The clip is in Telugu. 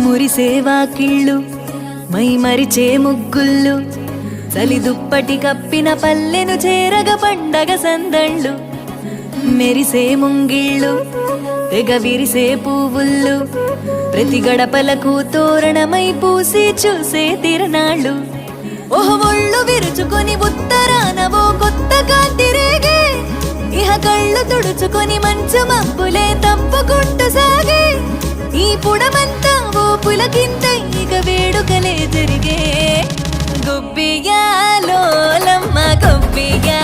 మురిసేవా కిళ్ళు మై మరిచే ముగ్గుళ్ళు చలి దుప్పటి కప్పిన పల్లెను చేరగ పండగ సందళ్ళు మెరిసే ముంగిళ్ళు తెగ విరిసే పువ్వుళ్ళు ప్రతి గడపలకు తోరణమై పూసి చూసే తిరణాళ్ళు ఒళ్ళు విరుచుకొని ఉత్తరానవో కొత్త కాంతి రేగే ఇహ కళ్ళు తుడుచుకొని మంచు మబ్బులే తప్పుకుంటూ సాగే ఈ పుడమంతా ఓ పులకింత ఇక వేడుకలే జరిగే గొబ్బియాలోలమ్మ గొబ్బియా